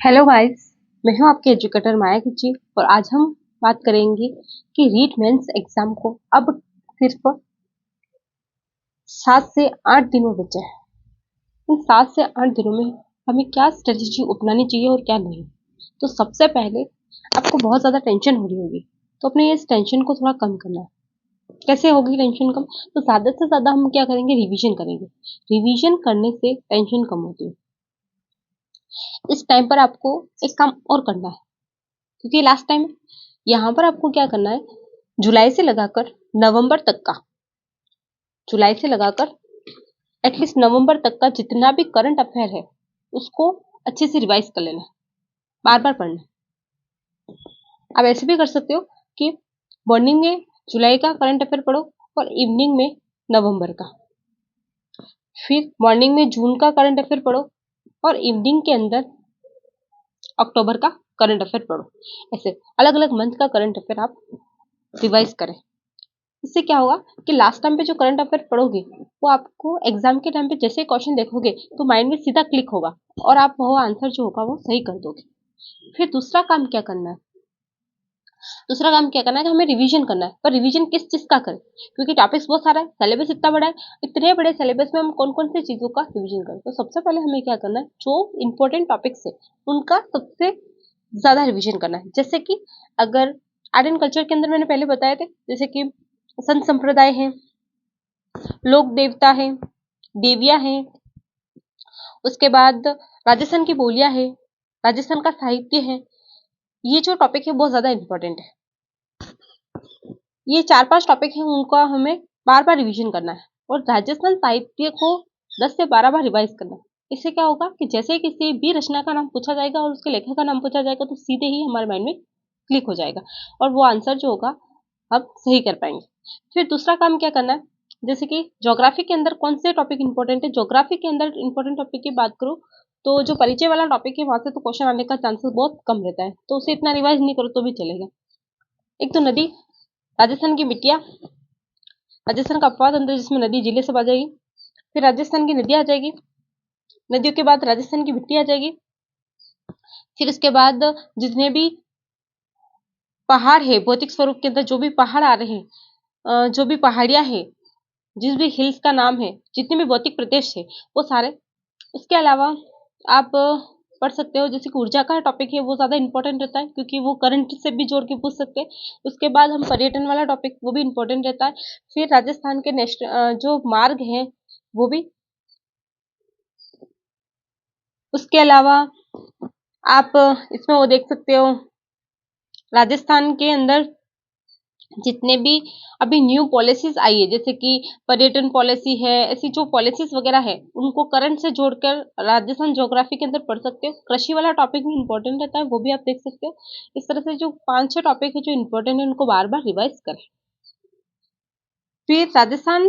Hello guys, मैं हूं आपके एजुकेटर माया जी और आज हम बात करेंगे कि रीट मेंस एग्जाम को अब सिर्फ 7 से 8 दिनों बचे हैं। इन 7 से 8 दिनों में हमें क्या स्ट्रेटेजी अपनानी चाहिए और क्या नहीं। तो सबसे पहले आपको बहुत ज़्यादा टेंशन हो रही होगी, तो अपने इस टेंशन को थोड़ा कम करना है। कैसे होगी टेंशन कम? तो ज़्यादा से ज़्यादा हम क्या करेंगे, रिवीजन करेंगे। रिवीजन करने से टेंशन कम होती है। इस टाइम पर आपको एक काम और करना है, क्योंकि लास्ट टाइम यहाँ पर आपको क्या करना है, जुलाई से लगाकर नवंबर तक का, जुलाई से लगाकर एटलीस्ट नवंबर तक का जितना भी करंट अफेयर है उसको अच्छे से रिवाइज कर लेना, बार बार पढ़ना। आप ऐसे भी कर सकते हो कि मॉर्निंग में जुलाई का करंट अफेयर पढ़ो और इवनिंग में नवंबर का, फिर मॉर्निंग में जून का करंट अफेयर पढ़ो और इवनिंग के अंदर अक्टूबर का करंट अफेयर पढ़ो। ऐसे अलग अलग मंथ का करंट अफेयर आप रिवाइज करें। इससे क्या होगा कि लास्ट टाइम पे जो करंट अफेयर पढ़ोगे वो आपको एग्जाम के टाइम पे जैसे क्वेश्चन देखोगे तो माइंड में सीधा क्लिक होगा और आप वो आंसर जो होगा वो सही कर दोगे। फिर दूसरा काम क्या करना है, दूसरा काम क्या करना है कि हमें रिवीजन करना है। पर रिवीजन किस चीज का करें, क्योंकि टॉपिक्स बहुत सारा है, सिलेबस इतना बड़ा है। इतने बड़े सिलेबस में हम कौन कौन सी चीजों का रिवीजन करें? तो सबसे पहले हमें क्या करना है, जो इंपॉर्टेंट टॉपिक्स है उनका सबसे ज्यादा रिवीजन करना है। जैसे कि अगर आर्ट एंड कल्चर के अंदर मैंने पहले बताए थे, जैसे कि संत संप्रदाय है, लोक देवता है, देवियां हैं, उसके बाद राजस्थान की बोलियां है, राजस्थान का साहित्य है। ये जो टॉपिक है बहुत ज्यादा इंपॉर्टेंट है। ये 4-5 टॉपिक है, उनका हमें बार बार रिवीजन करना है और राजस्थान साहित्य को 10 से 12 बार रिवाइज करना है। इससे क्या होगा कि जैसे किसी भी रचना का नाम पूछा जाएगा और उसके लेखक का नाम पूछा जाएगा तो सीधे ही हमारे माइंड में क्लिक हो जाएगा और वो आंसर जो होगा हम सही कर पाएंगे। फिर दूसरा काम क्या करना है, जैसे कि ज्योग्राफी के अंदर कौन से टॉपिक इंपॉर्टेंट है। ज्योग्राफी के अंदर इंपॉर्टेंट टॉपिक की बात करूँ तो जो परिचय वाला टॉपिक है वहां से तो क्वेश्चन आने का चांसेस बहुत कम रहता है, तो उसे इतना रिवाइज नहीं करो तो भी चलेगा। एक तो नदी, राजस्थान की बिटिया, राजस्थान का अपवाद अंदर जिसमें नदी जिले से आ जाएगी, फिर राजस्थान की नदी आ जाएगी, नदियों के बाद राजस्थान की मिट्टी आ जाएगी, फिर उसके बाद जितने भी पहाड़ है भौतिक स्वरूप के अंदर, जो भी पहाड़ आ रहे हैं, जो भी पहाड़ियां हैं, जिस भी हिल्स का नाम है, जितने भी भौतिक प्रदेश है वो सारे। उसके अलावा आप पढ़ सकते हो, जैसे कि ऊर्जा का टॉपिक है वो ज्यादा इंपॉर्टेंट रहता है क्योंकि वो करंट से भी जोड़ के पूछ सकते हैं। उसके बाद हम पर्यटन वाला टॉपिक वो भी इंपॉर्टेंट रहता है। फिर राजस्थान के नेशनल जो मार्ग है वो भी। उसके अलावा आप इसमें वो देख सकते हो, राजस्थान के अंदर जितने भी अभी न्यू पॉलिसीज आई है, जैसे कि पर्यटन पॉलिसी है, ऐसी जो पॉलिसीज वगैरह है उनको करंट से जोड़कर राजस्थान ज्योग्राफी के अंदर पढ़ सकते हो। कृषि वाला टॉपिक भी इंपॉर्टेंट रहता है, वो भी आप देख सकते हो। इस तरह से जो 5-6 टॉपिक है जो इंपॉर्टेंट है उनको बार बार रिवाइज करें। फिर राजस्थान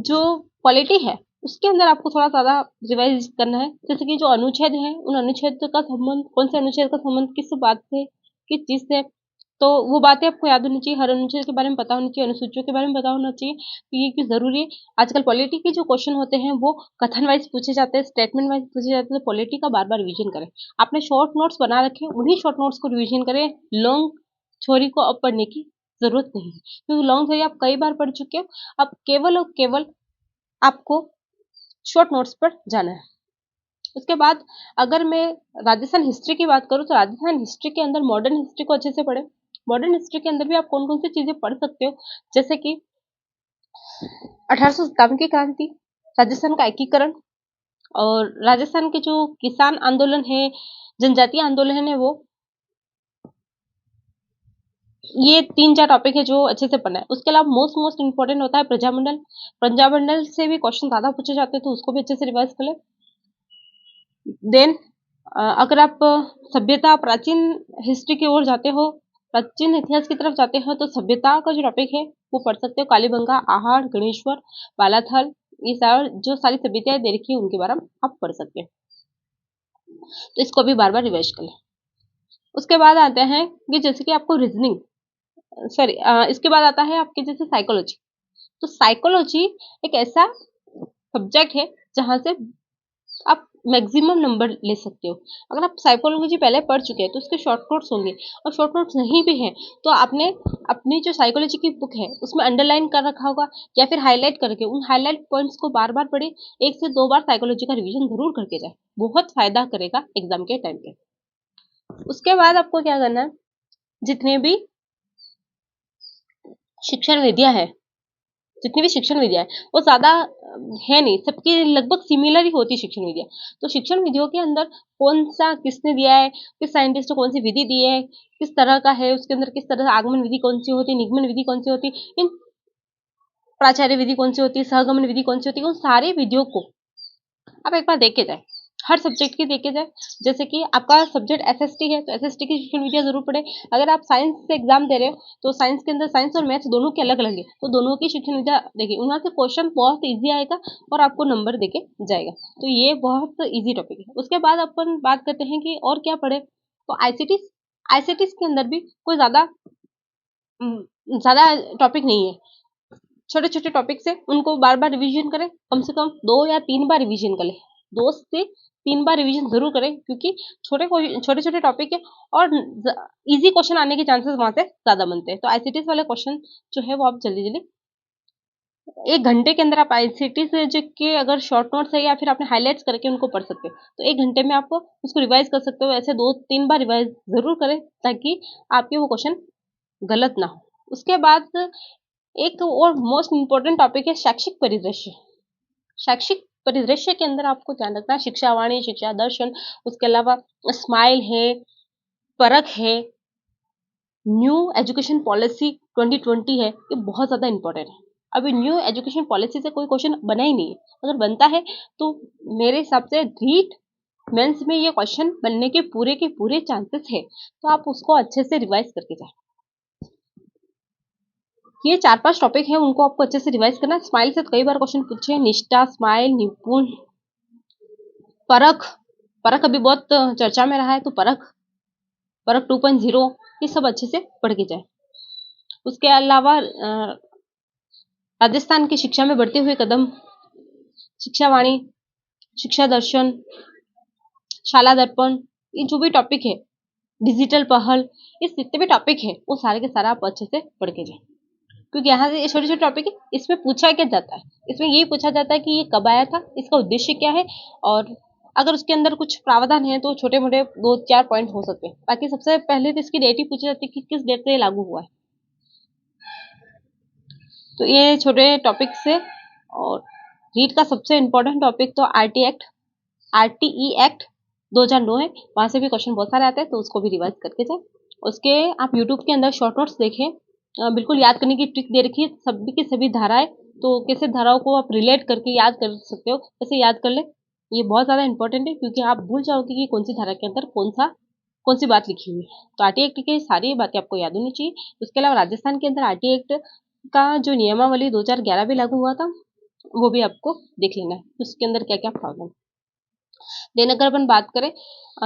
जो पॉलिटी है उसके अंदर आपको थोड़ा ज्यादा रिवाइज करना है, जैसे कि जो अनुच्छेद है उन अनुच्छेद का संबंध, कौन से अनुच्छेद का संबंध किस बात से, किस चीज से, तो वो बातें आपको याद होनी चाहिए। हर अनुच्छेद के बारे में पता होना चाहिए, अनुसूचियों के बारे में पता होना चाहिए। तो ये क्यों जरूरी है, आजकल पॉलिटी के जो क्वेश्चन होते हैं वो कथन वाइज पूछे जाते हैं, स्टेटमेंट वाइज पूछे जाते हैं। तो पॉलिटी का बार बार रिविजन करें। आपने शॉर्ट नोट्स बना रखे, उन्हीं शॉर्ट नोट्स को रिविजन करें। लॉन्ग थ्योरी को अब पढ़ने की जरूरत नहीं है, क्योंकि लॉन्ग थ्योरी आप कई बार पढ़ चुके हो। अब केवल और केवल आपको शॉर्ट नोट्स पर जाना है। उसके बाद अगर मैं राजस्थान हिस्ट्री की बात करूं तो राजस्थान हिस्ट्री के अंदर मॉडर्न हिस्ट्री को अच्छे से पढ़े। मॉडर्न हिस्ट्री के अंदर भी आप कौन कौन सी चीजें पढ़ सकते हो, जैसे कि 1857 की क्रांति, राजस्थान का एकीकरण और राजस्थान के जो किसान आंदोलन है, जनजातीय आंदोलन है, वो ये 3-4 टॉपिक है जो अच्छे से पढ़ना है। उसके अलावा मोस्ट इंपॉर्टेंट होता है प्रजामंडल। प्रजामंडल से भी क्वेश्चन ज्यादा पूछे जाते हैं तो उसको भी अच्छे से रिवाइज कर ले। देन अगर आप सभ्यता, प्राचीन हिस्ट्री की ओर जाते हो, प्राचीन इतिहास की तरफ जाते हो तो सभ्यता का जो टॉपिक है वो पढ़ सकते हो। कालीबंगा, आहड़, गणेश्वर, बालाथल, ये जो सारी सभ्यताएं दे रखी है उनके बारे में आप पढ़ सकते हैं। तो इसको भी बार बार रिवाइज कर लें। उसके बाद आते हैं कि जैसे कि आपको रीजनिंग, सॉरी, इसके बाद आता है आपके जैसे साइकोलॉजी। तो साइकोलॉजी एक ऐसा सब्जेक्ट है जहां से आप मैक्सिमम नंबर ले सकते हो। अगर आप साइकोलॉजी पहले पढ़ चुके हैं तो उसके शॉर्ट नोट्स होंगे, और शॉर्ट नोट्स नहीं भी हैं तो आपने अपनी जो साइकोलॉजी की बुक है उसमें अंडरलाइन कर रखा होगा, या फिर हाईलाइट करके उन हाईलाइट पॉइंट्स को बार बार पढ़े। 1 से 2 बार साइकोलॉजी का रिवीजन जरूर करके जाए, बहुत फायदा करेगा एग्जाम के टाइम पे। उसके बाद आपको क्या करना है, जितने भी शिक्षण विधियां है, जितनी भी शिक्षण विधियां है वो ज्यादा है नहीं, सबकी लगभग सिमिलर ही होती है शिक्षण विधियां। तो शिक्षण विधियों के अंदर कौन सा किसने दिया है, किस साइंटिस्ट ने कौन सी विधि दी है, किस तरह का है, उसके अंदर किस तरह आगमन विधि कौन सी होती है, निगमन विधि कौन सी होती है, इन प्राचार्य विधि कौन सी होती है, सहगमन विधि कौन सी होती है, उन सारी विधियों को आप एक बार देख के जाए, हर सब्जेक्ट की देख के जाए। जैसे कि आपका सब्जेक्ट एसएसटी है तो एसएसटी की शिक्षण विधियां जरूर पढ़े। अगर आप साइंस से एग्जाम दे रहे हो तो साइंस के अंदर साइंस और मैथ्स दोनों के अलग अलग है, तो दोनों की शिक्षण विधियां देखिए, वहां से क्वेश्चन बहुत ईजी आएगा और आपको नंबर देके जाएगा। तो ये बहुत ईजी टॉपिक है। उसके बाद अपन बात करते हैं कि और क्या पढ़े, तो आईसीटी के अंदर भी कोई ज्यादा टॉपिक नहीं है। छोटे छोटे टॉपिक से उनको बार बार रिवीजन करें, कम से कम 2 या 3 बार रिवीजन करें, 2 से 3 बार रिवीजन जरूर करें, क्योंकि छोटे छोटे टॉपिक है और इजी क्वेश्चन आने के चांसेस वहां से ज्यादा बनते हैं। तो आईसीटी वाले क्वेश्चन जो है वो आप जल्दी जल्दी 1 घंटे के अंदर आप आईसीटी से के अगर शॉर्ट नोट्स है या फिर आपने हाईलाइट्स करके उनको पढ़ सकते हो, तो 1 घंटे में आपको उसको रिवाइज कर सकते हो। ऐसे 2-3 बार रिवाइज जरूर करें ताकि आपके वो क्वेश्चन गलत ना हो। उसके बाद एक और मोस्ट इम्पोर्टेंट टॉपिक है शैक्षिक परिदृश्य। शैक्षिक परिदृश्य के अंदर आपको ध्यान रखना है शिक्षा वाणी, शिक्षा दर्शन, उसके अलावा स्माइल है, परख है, न्यू एजुकेशन पॉलिसी 2020 है, ये बहुत ज्यादा इंपॉर्टेंट है। अभी न्यू एजुकेशन पॉलिसी से कोई क्वेश्चन बना ही नहीं है, अगर बनता है तो मेरे हिसाब से रीट मेंस में ये क्वेश्चन बनने के पूरे चांसेस है, तो आप उसको अच्छे से रिवाइज करके जाए। ये 4-5 टॉपिक है, उनको आपको अच्छे से रिवाइज करना है। स्माइल से तो कई बार क्वेश्चन पूछे, निष्ठा, स्माइल, निपुण, परख, परख अभी बहुत चर्चा में रहा है, तो परख 2.0 ये सब अच्छे से पढ़ के जाए। उसके अलावा राजस्थान की शिक्षा में बढ़ते हुए कदम, शिक्षा वाणी, शिक्षा दर्शन, शाला दर्पण, ये जो भी टॉपिक है, डिजिटल पहल, ये जितने भी टॉपिक है वो सारे के सारा आप अच्छे से पढ़ के जाए, क्योंकि यहाँ से ये छोटे छोटे टॉपिक है, इसमें पूछा क्या जाता है, इसमें यही पूछा जाता है कि ये कब आया था, इसका उद्देश्य क्या है, और अगर उसके अंदर कुछ प्रावधान है तो छोटे मोटे 2-4 पॉइंट हो सकते हैं। बाकी सबसे पहले तो इसकी डेट ही पूछी जाती है कि किस डेट से लागू हुआ है। तो ये छोटे टॉपिक से, और रीट का सबसे इम्पोर्टेंट टॉपिक तो आरटीई एक्ट 2009 है, वहां से भी क्वेश्चन बहुत सारे आते हैं, तो उसको भी रिवाइज करके जाए। उसके आप यूट्यूब के अंदर शॉर्ट नोट्स देखें, बिल्कुल याद करने की ट्रिक दे रखी है, सभी की सभी धाराएं, तो कैसे धाराओं को आप रिलेट करके याद कर सकते हो, कैसे याद कर ले, ये बहुत ज्यादा इंपॉर्टेंट है, क्योंकि आप भूल जाओगे कि कौन सी धारा के अंदर कौन सी बात लिखी हुई है। तो आरटी एक्ट की सारी बातें आपको याद होनी चाहिए। उसके अलावा राजस्थान के अंदर आरटी एक्ट का जो नियमावली 2011 में लागू हुआ था, वो भी आपको देख लेना है, उसके अंदर क्या क्या प्रॉब्लम। देन अगर अपन बात करें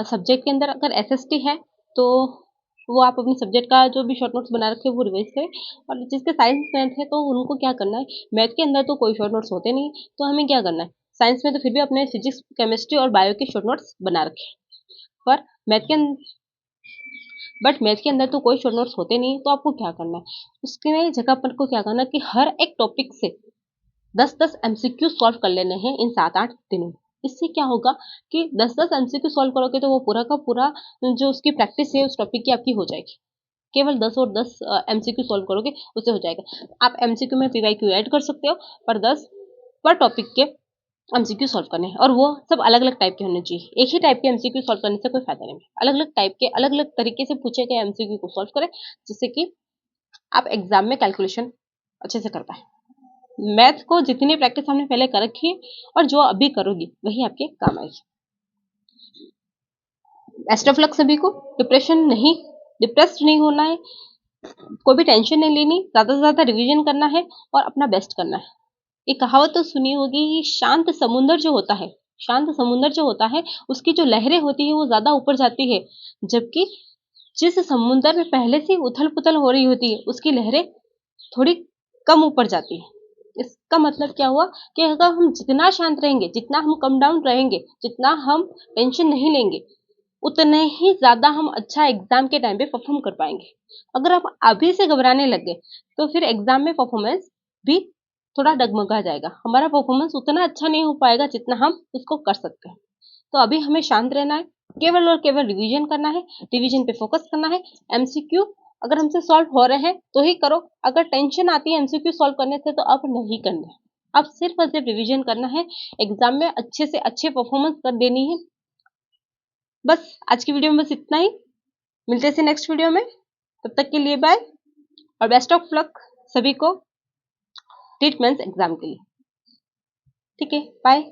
सब्जेक्ट के अंदर, अगर एसएसटी है तो वो आप अपने सब्जेक्ट का जो भी शॉर्ट नोट्स बना रखे वो रिवाइज करें, और जिसके साइंस मैथ है तो उनको क्या करना है, मैथ के अंदर तो कोई शॉर्ट नोट्स होते नहीं, तो हमें क्या करना है, साइंस में तो फिर भी अपने फिजिक्स, केमिस्ट्री और बायो के शॉर्ट नोट्स बना रखे, पर मैथ के अंदर तो कोई शॉर्ट नोट्स होते नहीं, तो आपको क्या करना है, उसके जगह पर को क्या करना है कि हर एक टॉपिक से 10-10 एमसीक्यू सॉल्व कर लेने हैं इन 7-8 दिनों। इससे क्या होगा कि 10-10 एमसीक्यू सॉल्व करोगे तो वो पूरा का पूरा जो उसकी प्रैक्टिस है उस टॉपिक की आपकी हो जाएगी। केवल 10 और 10 एमसीक्यू सॉल्व करोगे उससे हो जाएगा। आप एमसीक्यू में पीवाईक्यू ऐड कर सकते हो, पर 10 पर टॉपिक के एमसीक्यू सॉल्व करने हैं, और वो सब अलग अलग टाइप के होने चाहिए। एक ही टाइप के एमसीक्यू सॉल्व करने से कोई फायदा नहीं है। अलग अलग टाइप के अलग अलग तरीके से पूछे गए एमसीक्यू को सॉल्व करें, जिससे कि आप एग्जाम में कैलकुलेशन अच्छे से कर पाए। मैथ को जितनी प्रैक्टिस हमने पहले कर रखी है और जो अभी करोगी वही आपके काम आएगी। बेस्ट ऑफ लक सभी को। डिप्रेस्ड नहीं होना है, कोई भी टेंशन नहीं लेनी, ज्यादा से ज्यादा रिवीजन करना है और अपना बेस्ट करना है। एक कहावत तो सुनी होगी, शांत समुंदर जो होता है उसकी जो लहरें होती है वो ज्यादा ऊपर जाती है, जबकि जिस समुंदर में पहले से उथल पुथल हो रही होती है उसकी लहरें थोड़ी कम ऊपर जाती है। इसका मतलब क्या हुआ कि अगर हम जितना शांत रहेंगे, जितना हम कम डाउन रहेंगे, जितना हम टेंशन नहीं लेंगे, उतने ही ज्यादा हम अच्छा एग्जाम के टाइम पे परफॉर्म कर पाएंगे। अगर हम अभी से घबराने लग गए तो फिर एग्जाम में परफॉर्मेंस भी थोड़ा डगमगा जाएगा, हमारा परफॉर्मेंस उतना अच्छा नहीं हो पाएगा जितना हम उसको कर सकते हैं। तो अभी हमें शांत रहना है, केवल और केवल रिवीजन करना है, रिवीजन पे फोकस करना है। एमसीक्यू अगर हमसे सॉल्व हो रहे हैं तो ही करो, अगर टेंशन आती है एमसीक्यू सॉल्व करने से तो अब नहीं करना है। अब सिर्फ और सिर्फ रिवीजन करना है, एग्जाम में अच्छे से अच्छे परफॉर्मेंस कर देनी है। बस आज की वीडियो में बस इतना ही, मिलते हैं नेक्स्ट वीडियो में। तब तक के लिए बाय और बेस्ट ऑफ लक सभी को ट्रीटमेंट्स एग्जाम के लिए। ठीक है, बाय।